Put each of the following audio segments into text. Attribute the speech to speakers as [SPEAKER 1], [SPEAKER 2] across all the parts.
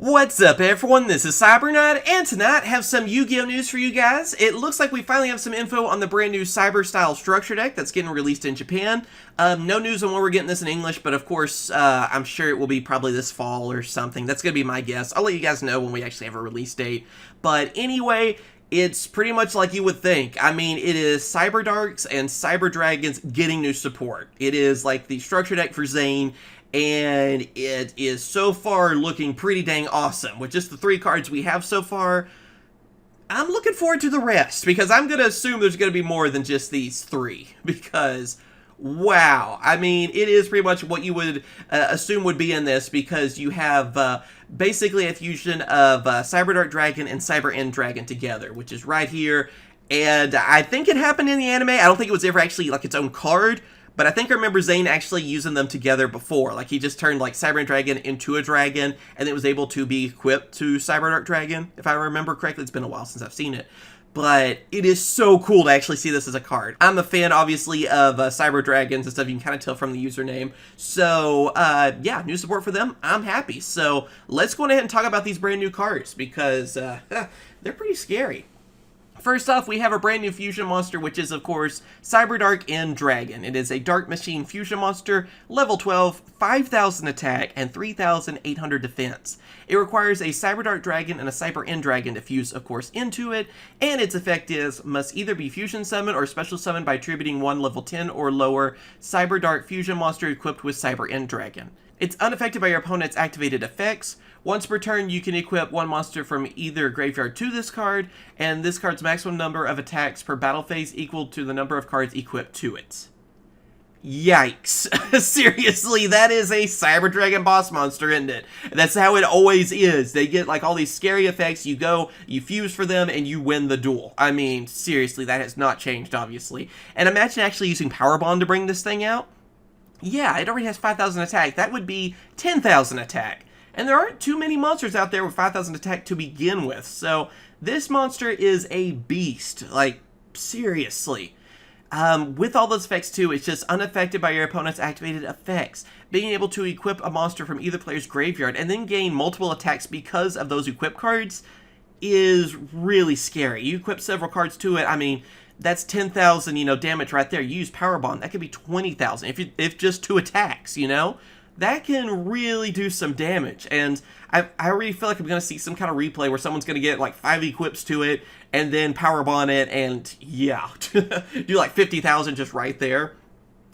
[SPEAKER 1] What's up everyone, this is CyberKnight, and tonight I have some Yu-Gi-Oh news for you guys. It looks like we finally have some info on the brand new Cyber style structure deck that's getting released in Japan. No news on when we're getting this in English, but of course, I'm sure it will be probably this fall or something. That's going to be my guess. I'll let you guys know when we actually have a release date. But anyway, it's pretty much like you would think. I mean, it is Cyber Darks and Cyber Dragons getting new support. It is like the structure deck for Zane, and it is so far looking pretty dang awesome. With just the 3 cards we have so far, I'm looking forward to the rest, because I'm going to assume there's going to be more than just these 3, because wow, I mean, it is pretty much what you would assume would be in this, because you have basically a fusion of Cyber Dark Dragon and Cyber End Dragon together, which is right here, and I think it happened in the anime. I don't think it was ever actually like its own card, but I think I remember Zane actually using them together before. Like, he just turned, like, Cyber End Dragon into a dragon, and it was able to be equipped to Cyber Dark Dragon, if I remember correctly. It's been a while since I've seen it. But it is so cool to actually see this as a card. I'm a fan, obviously, of Cyber Dragons and stuff. You can kind of tell from the username. So, yeah, new support for them. I'm happy. So, let's go ahead and talk about these brand new cards, because they're pretty scary. First off, we have a brand new fusion monster, which is, of course, Cyber Dark End Dragon. It is a Dark Machine fusion monster, level 12, 5,000 attack, and 3,800 defense. It requires a Cyber Dark Dragon and a Cyber End Dragon to fuse, of course, into it, and its effect is, must either be fusion summoned or special summoned by attributing one level 10 or lower Cyber Dark fusion monster equipped with Cyber End Dragon. It's unaffected by your opponent's activated effects. Once per turn, you can equip one monster from either graveyard to this card, and this card's maximum number of attacks per battle phase equal to the number of cards equipped to it. Yikes. Seriously, that is a Cyber Dragon boss monster, isn't it? That's how it always is. They get like all these scary effects, you go, you fuse for them, and you win the duel. I mean, seriously, that has not changed, obviously. And imagine actually using Power Bond to bring this thing out. Yeah, it already has 5,000 attack. That would be 10,000 attack. And there aren't too many monsters out there with 5,000 attack to begin with. So this monster is a beast. Like, seriously. With all those effects too, it's just unaffected by your opponent's activated effects. Being able to equip a monster from either player's graveyard and then gain multiple attacks because of those equip cards is really scary. You equip several cards to it, I mean, that's 10,000, damage right there. You use Power Bond, that could be 20,000 if just 2 attacks, That can really do some damage, and I already feel like I'm going to see some kind of replay where someone's going to get like 5 equips to it, and then Power Bond it, and yeah, do like 50,000 just right there.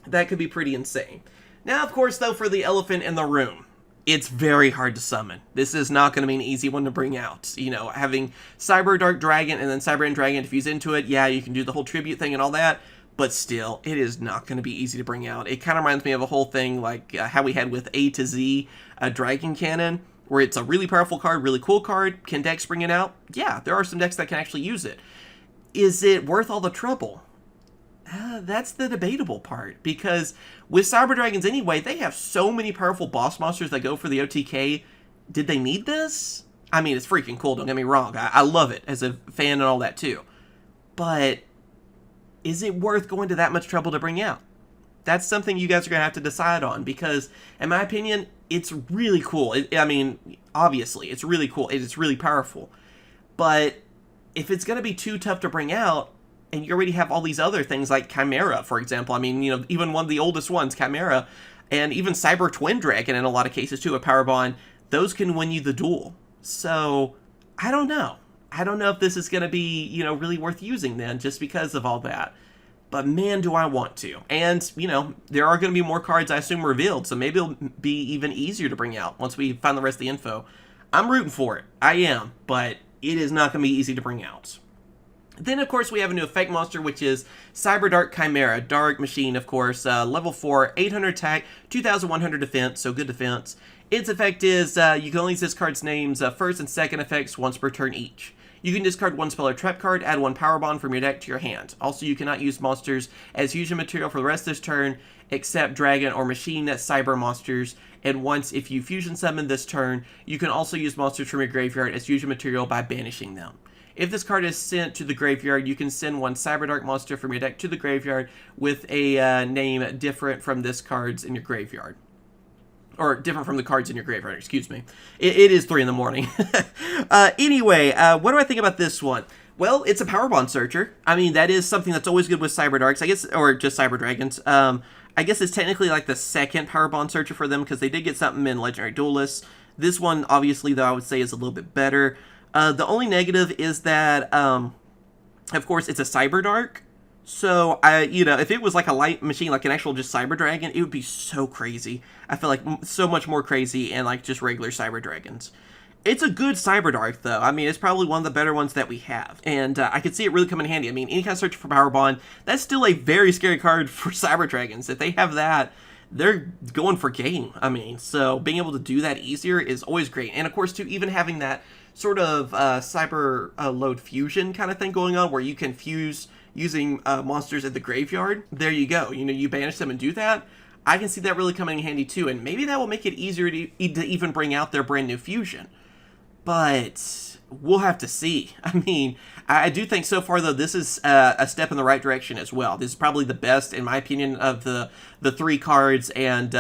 [SPEAKER 1] That could be pretty insane. Now, of course, though, for the elephant in the room, it's very hard to summon. This is not going to be an easy one to bring out. Having Cyber Dark Dragon and then Cyber End Dragon to fuse into it, yeah, you can do the whole tribute thing and all that, but still, it is not going to be easy to bring out. It kind of reminds me of a whole thing like how we had with A to Z, Dragon Cannon, where it's a really powerful card, really cool card. Can decks bring it out? Yeah, there are some decks that can actually use it. Is it worth all the trouble? That's the debatable part, because with Cyber Dragons anyway, they have so many powerful boss monsters that go for the OTK. Did they need this? I mean, it's freaking cool, don't get me wrong. I love it as a fan and all that too. But is it worth going to that much trouble to bring out? That's something you guys are going to have to decide on, because in my opinion, it's really cool. I mean, obviously, it's really cool. It's really powerful. But if it's going to be too tough to bring out, and you already have all these other things like Chimera, for example. I mean, even one of the oldest ones, Chimera, and even Cyber Twin Dragon in a lot of cases too, a Power Bond, those can win you the duel. So, I don't know. I don't know if this is going to be, really worth using then, just because of all that. But man, do I want to. And, there are going to be more cards, I assume, revealed, so maybe it'll be even easier to bring out once we find the rest of the info. I'm rooting for it. I am, but it is not going to be easy to bring out. Then, of course, we have a new effect monster, which is Cyber Dark Chimera. Dark Machine, of course, level 4, 800 attack, 2,100 defense, so good defense. Its effect is, you can only use this card's name's first and second effects once per turn each. You can discard one spell or trap card, add one Power Bond from your deck to your hand. Also, you cannot use monsters as fusion material for the rest of this turn, except Dragon or Machine Cyber monsters. And once, if you fusion summon this turn, you can also use monsters from your graveyard as fusion material by banishing them. If this card is sent to the graveyard, you can send one Cyber Dark monster from your deck to the graveyard with a name different from this card's in your graveyard. Or different from the cards in your graveyard, excuse me. It is 3 in the morning. Anyway, what do I think about this one? Well, it's a Power Bond Searcher. I mean, that is something that's always good with Cyber Darks, I guess, or just Cyber Dragons. I guess it's technically like the second Power Bond Searcher for them, because they did get something in Legendary Duelists. This one, obviously, though, I would say is a little bit better. The only negative is that, of course, it's a Cyber Dark. So, if it was like a light machine, like an actual just Cyber Dragon, it would be so crazy. I feel like so much more crazy and like just regular Cyber Dragons. It's a good Cyber Dark, though. I mean, it's probably one of the better ones that we have. And I could see it really come in handy. I mean, any kind of search for Power Bond, that's still a very scary card for Cyber Dragons. If they have that, they're going for game. I mean, so being able to do that easier is always great. And of course, too, even having that sort of cyber load fusion kind of thing going on, where you can fuse using monsters in the graveyard, there you go. You banish them and do that. I can see that really coming in handy too, and maybe that will make it easier to even bring out their brand new fusion. But we'll have to see. I mean, I do think so far, though, this is a step in the right direction as well. This is probably the best, in my opinion, of the 3 cards, and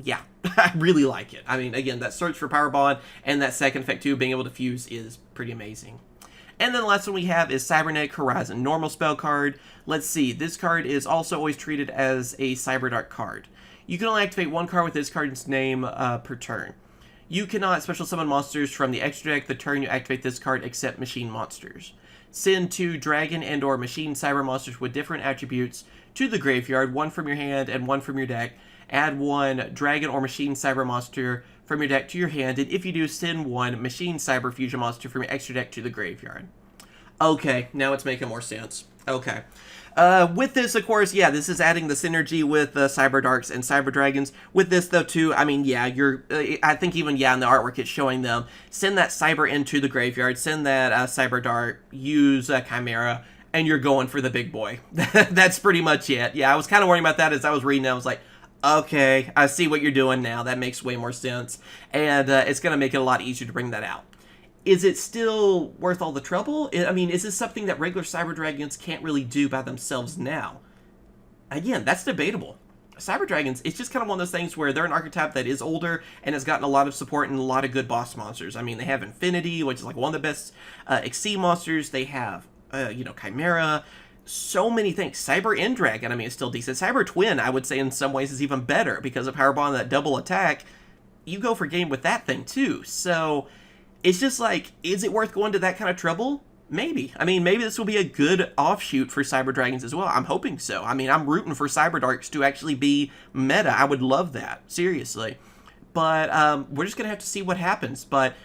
[SPEAKER 1] yeah, I really like it. I mean, again, that search for Power Bond and that second effect too, being able to fuse, is pretty amazing. And then the last one we have is Cybernetic Horizon, normal spell card. Let's see, this card is also always treated as a Cyber Dark card. You can only activate 1 card with this card's name per turn. You cannot special summon monsters from the extra deck the turn you activate this card except machine monsters. Send 2 dragon and or machine cyber monsters with different attributes to the graveyard, 1 from your hand and 1 from your deck. Add 1 dragon or machine cyber monster from your deck to your hand, and if you do, send 1 machine cyber fusion monster from your extra deck to the graveyard. Okay, now it's making more sense. Okay. With this, of course, yeah, this is adding the synergy with Cyber Darks and Cyber Dragons. With this, though, too, I mean, yeah, I think even, yeah, in the artwork it's showing them, send that Cyber into the graveyard, send that Cyber Dart, use Chimera, and you're going for the big boy. That's pretty much it. Yeah, I was kind of worrying about that as I was reading it. I was like, okay, I see what you're doing now. That makes way more sense. And it's going to make it a lot easier to bring that out. Is it still worth all the trouble? I mean, is this something that regular Cyber Dragons can't really do by themselves now? Again, that's debatable. Cyber Dragons, it's just kind of one of those things where they're an archetype that is older and has gotten a lot of support and a lot of good boss monsters. I mean, they have Infinity, which is like one of the best Exceed monsters. They have, Chimera. So many things. Cyber End Dragon, I mean, it's still decent. Cyber Twin, I would say in some ways is even better because of Power Bond, that double attack. You go for game with that thing too. So it's just like, is it worth going to that kind of trouble? Maybe. I mean, maybe this will be a good offshoot for Cyber Dragons as well. I'm hoping so. I mean, I'm rooting for Cyber Darks to actually be meta. I would love that. Seriously. But we're just going to have to see what happens. But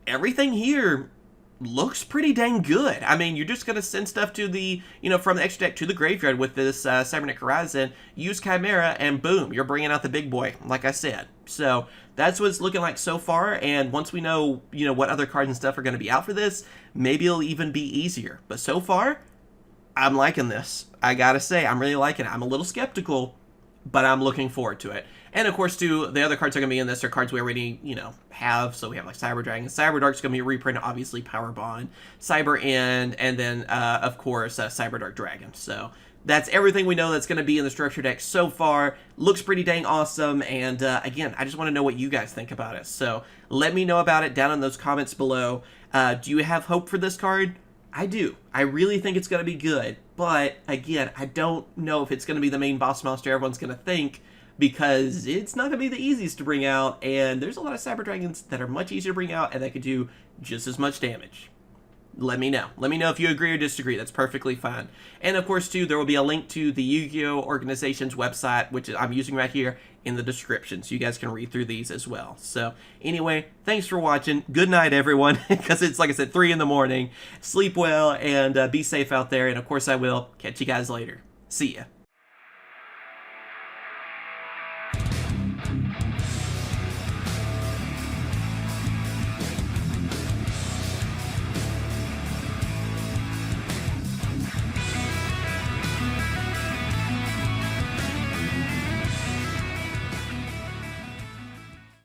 [SPEAKER 1] everything here looks pretty dang good. I mean, you're just going to send stuff to the, from the extra deck to the graveyard with this Cybernetic Horizon, use Chimera, and boom, you're bringing out the big boy, like I said. So that's what it's looking like so far, and once we know, what other cards and stuff are going to be out for this, maybe it'll even be easier. But so far, I'm liking this. I gotta say, I'm really liking it. I'm a little skeptical, but I'm looking forward to it. And of course, too, the other cards that are going to be in this are cards we already, have. So we have like Cyber Dragon. Cyber Dark's going to be a reprint, obviously, Power Bond, Cyber End, and then, of course, Cyber Dark Dragon. So that's everything we know that's going to be in the structure deck so far. Looks pretty dang awesome. And again, I just want to know what you guys think about it. So let me know about it down in those comments below. Do you have hope for this card? I do. I really think it's going to be good. But again, I don't know if it's going to be the main boss monster everyone's going to think, because it's not going to be the easiest to bring out, and there's a lot of Cyber Dragons that are much easier to bring out and that could do just as much damage. Let me know. Let me know if you agree or disagree. That's perfectly fine. And of course, too, there will be a link to the Yu-Gi-Oh! Organization's website, which I'm using right here in the description, so you guys can read through these as well. So anyway, thanks for watching. Good night, everyone, because it's, like I said, 3 in the morning. Sleep well, and be safe out there, and of course I will. Catch you guys later. See ya.